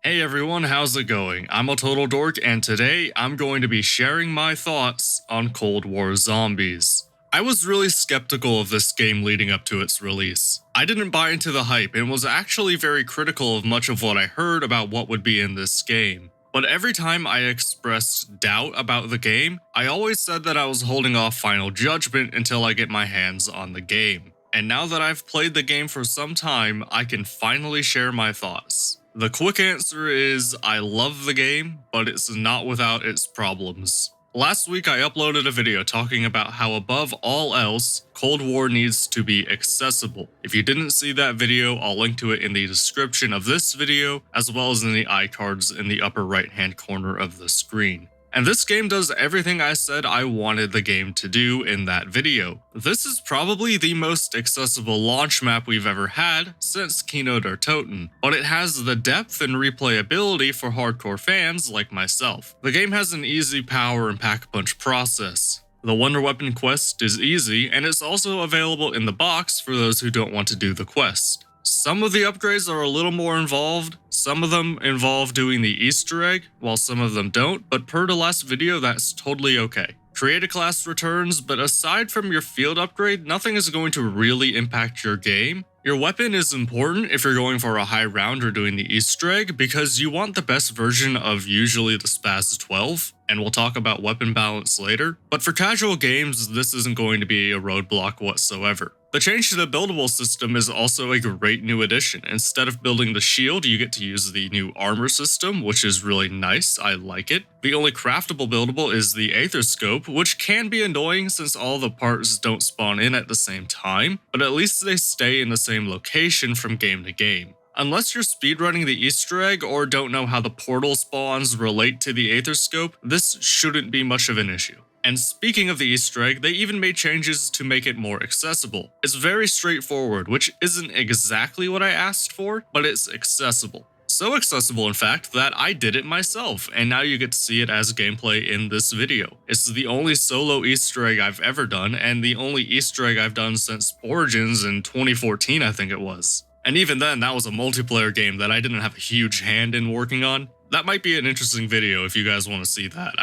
Hey everyone, how's it going? I'm a total dork, and today I'm going to be sharing my thoughts on Cold War Zombies. I was really skeptical of this game leading up to its release. I didn't buy into the hype and was actually very critical of much of what I heard about what would be in this game. But every time I expressed doubt about the game, I always said that I was holding off final judgment until I get my hands on the game. And now that I've played the game for some time, I can finally share my thoughts. The quick answer is I love the game, but it's not without its problems. Last week I uploaded a video talking about how above all else, Cold War needs to be accessible. If you didn't see that video, I'll link to it in the description of this video, as well as in the iCards in the upper right hand corner of the screen. And this game does everything I said I wanted the game to do in that video. This is probably the most accessible launch map we've ever had since Kino der Toten, but it has the depth and replayability for hardcore fans like myself. The game has an easy power and pack-a-punch process. The Wonder Weapon quest is easy, and it's also available in the box for those who don't want to do the quest. Some of the upgrades are a little more involved, some of them involve doing the Easter egg, while some of them don't, but per the last video that's totally okay. Create a class returns, but aside from your field upgrade, nothing is going to really impact your game. Your weapon is important if you're going for a high round or doing the Easter egg, because you want the best version of usually the Spaz 12, and we'll talk about weapon balance later. But for casual games, this isn't going to be a roadblock whatsoever. The change to the buildable system is also a great new addition. Instead of building the shield, you get to use the new armor system, which is really nice, I like it. The only craftable buildable is the Aether Scope, which can be annoying since all the parts don't spawn in at the same time, but at least they stay in the same location from game to game. Unless you're speedrunning the Easter egg or don't know how the portal spawns relate to the Aether Scope, this shouldn't be much of an issue. And speaking of the Easter egg, they even made changes to make it more accessible. It's very straightforward, which isn't exactly what I asked for, but it's accessible. So accessible, in fact, that I did it myself, and now you get to see it as gameplay in this video. It's the only solo Easter egg I've ever done, and the only Easter egg I've done since Origins in 2014, I think it was. And even then, that was a multiplayer game that I didn't have a huge hand in working on. That might be an interesting video if you guys want to see that.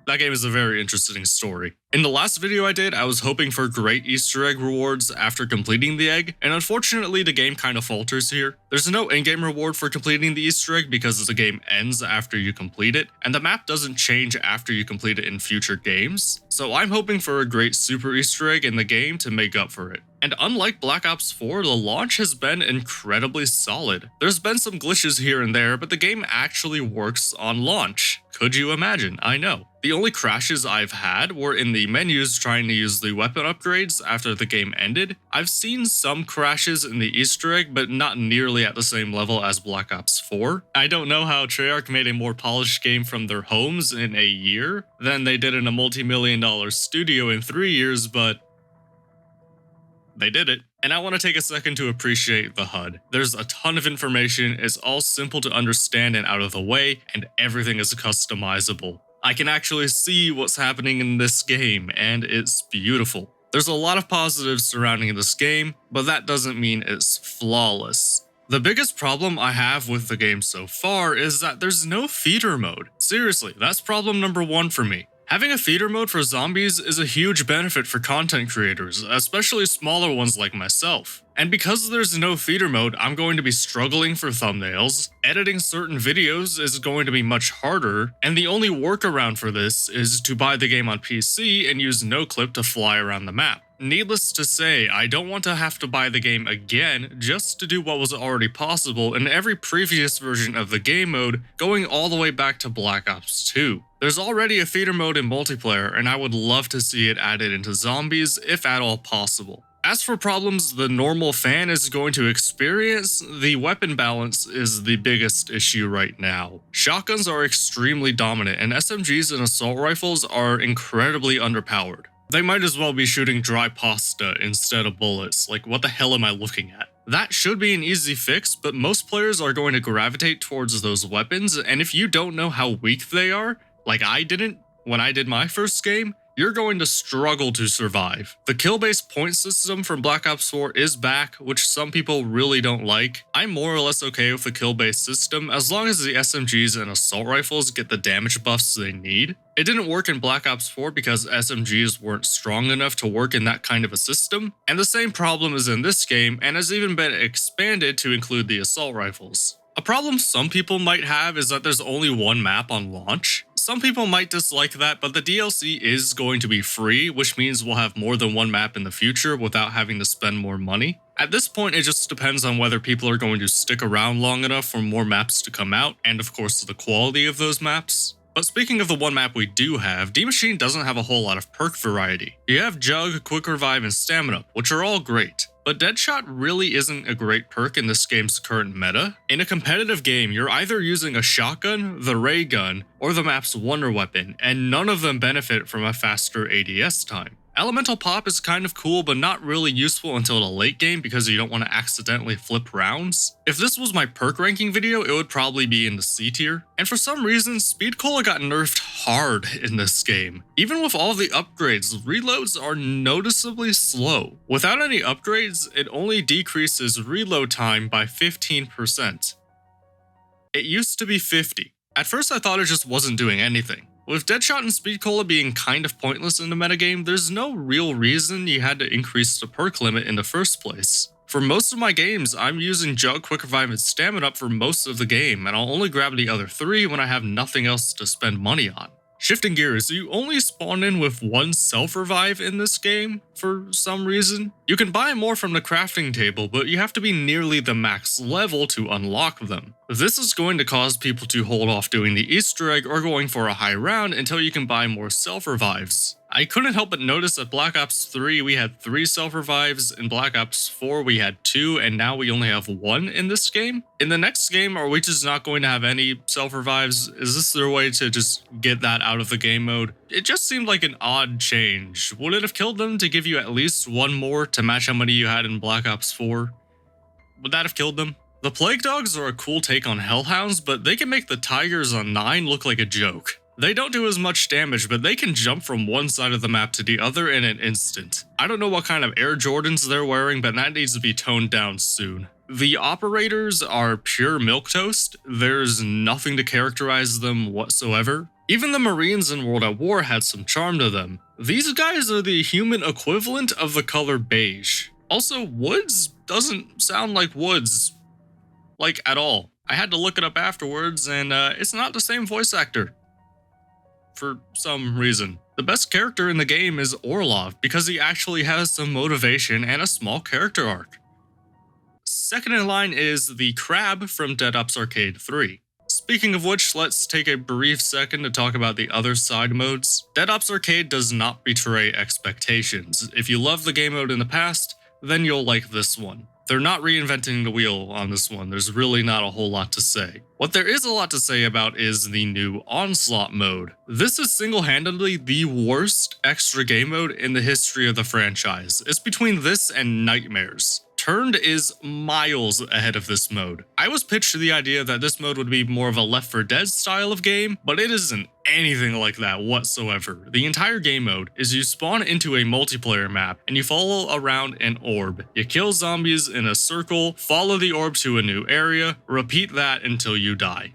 That game is a very interesting story. In the last video I did, I was hoping for great Easter egg rewards after completing the egg, and unfortunately the game kind of falters here. There's no in-game reward for completing the Easter egg because the game ends after you complete it, and the map doesn't change after you complete it in future games. So I'm hoping for a great super Easter egg in the game to make up for it. And unlike Black Ops 4, the launch has been incredibly solid. There's been some glitches here and there, but the game actually works on launch. Could you imagine? I know. The only crashes I've had were in the menus trying to use the weapon upgrades after the game ended. I've seen some crashes in the Easter egg, but not nearly at the same level as Black Ops 4. I don't know how Treyarch made a more polished game from their homes in a year than they did in a multi-million-dollar studio in 3 years, but they did it. And I want to take a second to appreciate the HUD. There's a ton of information, it's all simple to understand and out of the way, and everything is customizable. I can actually see what's happening in this game, and it's beautiful. There's a lot of positives surrounding this game, but that doesn't mean it's flawless. The biggest problem I have with the game so far is that there's no feeder mode. Seriously, that's problem number one for me. Having a feeder mode for zombies is a huge benefit for content creators, especially smaller ones like myself. And because there's no feeder mode, I'm going to be struggling for thumbnails, editing certain videos is going to be much harder, and the only workaround for this is to buy the game on PC and use NoClip to fly around the map. Needless to say, I don't want to have to buy the game again just to do what was already possible in every previous version of the game mode, going all the way back to Black Ops 2. There's already a feeder mode in multiplayer, and I would love to see it added into zombies if at all possible. As for problems the normal fan is going to experience, the weapon balance is the biggest issue right now. Shotguns are extremely dominant, and SMGs and assault rifles are incredibly underpowered. They might as well be shooting dry pasta instead of bullets, like what the hell am I looking at? That should be an easy fix, but most players are going to gravitate towards those weapons, and if you don't know how weak they are, like I didn't when I did my first game, you're going to struggle to survive. The kill-based point system from Black Ops 4 is back, which some people really don't like. I'm more or less okay with the kill-based system as long as the SMGs and assault rifles get the damage buffs they need. It didn't work in Black Ops 4 because SMGs weren't strong enough to work in that kind of a system, and the same problem is in this game and has even been expanded to include the assault rifles. A problem some people might have is that there's only one map on launch. Some people might dislike that, but the DLC is going to be free, which means we'll have more than one map in the future without having to spend more money. At this point, it just depends on whether people are going to stick around long enough for more maps to come out, and of course the quality of those maps. But speaking of the one map we do have, D-Machine doesn't have a whole lot of perk variety. You have Jug, Quick Revive, and Stamina, which are all great. But Deadshot really isn't a great perk in this game's current meta. In a competitive game, you're either using a shotgun, the ray gun, or the map's wonder weapon, and none of them benefit from a faster ADS time. Elemental Pop is kind of cool, but not really useful until the late game because you don't want to accidentally flip rounds. If this was my perk ranking video, it would probably be in the C tier. And for some reason, Speed Cola got nerfed hard in this game. Even with all the upgrades, reloads are noticeably slow. Without any upgrades, it only decreases reload time by 15%. It used to be 50. At first I thought it just wasn't doing anything. With Deadshot and Speed Cola being kind of pointless in the metagame, there's no real reason you had to increase the perk limit in the first place. For most of my games, I'm using Jug, Quick Revive, and Stamina Up for most of the game, and I'll only grab the other three when I have nothing else to spend money on. Shifting gears, you only spawn in with one self-revive in this game, for some reason. You can buy more from the crafting table, but you have to be nearly the max level to unlock them. This is going to cause people to hold off doing the Easter egg or going for a high round until you can buy more self-revives. I couldn't help but notice that Black Ops 3 we had 3 self-revives, in Black Ops 4 we had 2, and now we only have 1 in this game. In the next game, are we just not going to have any self-revives? Is this their way to just get that out of the game mode? It just seemed like an odd change. Would it have killed them to give you at least one more to match how many you had in Black Ops 4? Would that have killed them? The Plague Dogs are a cool take on Hellhounds, but they can make the Tigers on 9 look like a joke. They don't do as much damage, but they can jump from one side of the map to the other in an instant. I don't know what kind of Air Jordans they're wearing, but that needs to be toned down soon. The operators are pure milquetoast. There's nothing to characterize them whatsoever. Even the Marines in World at War had some charm to them. These guys are the human equivalent of the color beige. Also, Woods doesn't sound like Woods, like at all. I had to look it up afterwards, and it's not the same voice actor. For some reason. The best character in the game is Orlov because he actually has some motivation and a small character arc. Second in line is the Crab from Dead Ops Arcade 3. Speaking of which, let's take a brief second to talk about the other side modes. Dead Ops Arcade does not betray expectations. If you loved the game mode in the past, then you'll like this one. They're not reinventing the wheel on this one. There's really not a whole lot to say. What there is a lot to say about is the new Onslaught mode. This is single-handedly the worst extra game mode in the history of the franchise. It's between this and Nightmares. Turned is miles ahead of this mode. I was pitched the idea that this mode would be more of a Left 4 Dead style of game, but it isn't anything like that whatsoever. The entire game mode is you spawn into a multiplayer map and you follow around an orb. You kill zombies in a circle, follow the orb to a new area, repeat that until you die.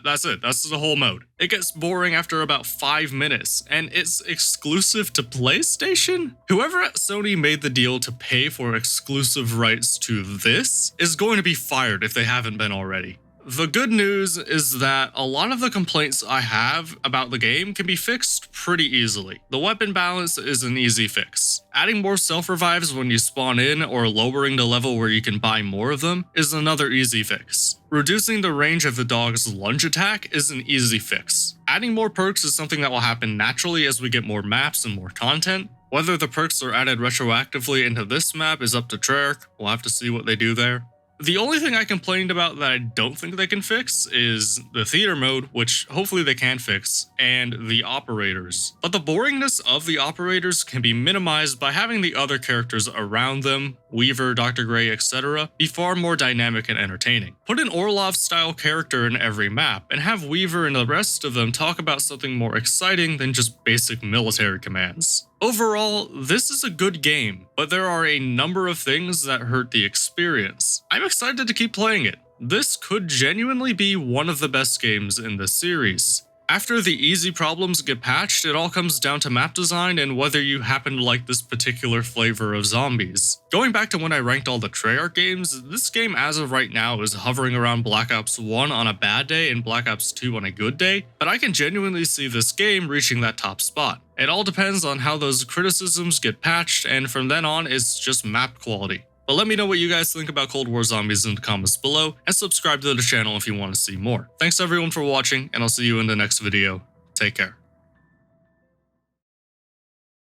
That's it. That's the whole mode. It gets boring after about 5 minutes, and it's exclusive to PlayStation? Whoever at Sony made the deal to pay for exclusive rights to this is going to be fired if they haven't been already. The good news is that a lot of the complaints I have about the game can be fixed pretty easily. The weapon balance is an easy fix. Adding more self-revives when you spawn in or lowering the level where you can buy more of them is another easy fix. Reducing the range of the dog's lunge attack is an easy fix. Adding more perks is something that will happen naturally as we get more maps and more content. Whether the perks are added retroactively into this map is up to Treyarch. We'll have to see what they do there. The only thing I complained about that I don't think they can fix is the theater mode, which hopefully they can fix, and the operators. But the boringness of the operators can be minimized by having the other characters around them Weaver, Dr. Gray, etc. be far more dynamic and entertaining. Put an Orlov-style character in every map, and have Weaver and the rest of them talk about something more exciting than just basic military commands. Overall, this is a good game, but there are a number of things that hurt the experience. I'm excited to keep playing it. This could genuinely be one of the best games in the series. After the easy problems get patched, it all comes down to map design and whether you happen to like this particular flavor of zombies. Going back to when I ranked all the Treyarch games, this game as of right now is hovering around Black Ops 1 on a bad day and Black Ops 2 on a good day, but I can genuinely see this game reaching that top spot. It all depends on how those criticisms get patched, and from then on, it's just map quality. But let me know what you guys think about Cold War Zombies in the comments below, and subscribe to the channel if you want to see more. Thanks everyone for watching, and I'll see you in the next video. Take care.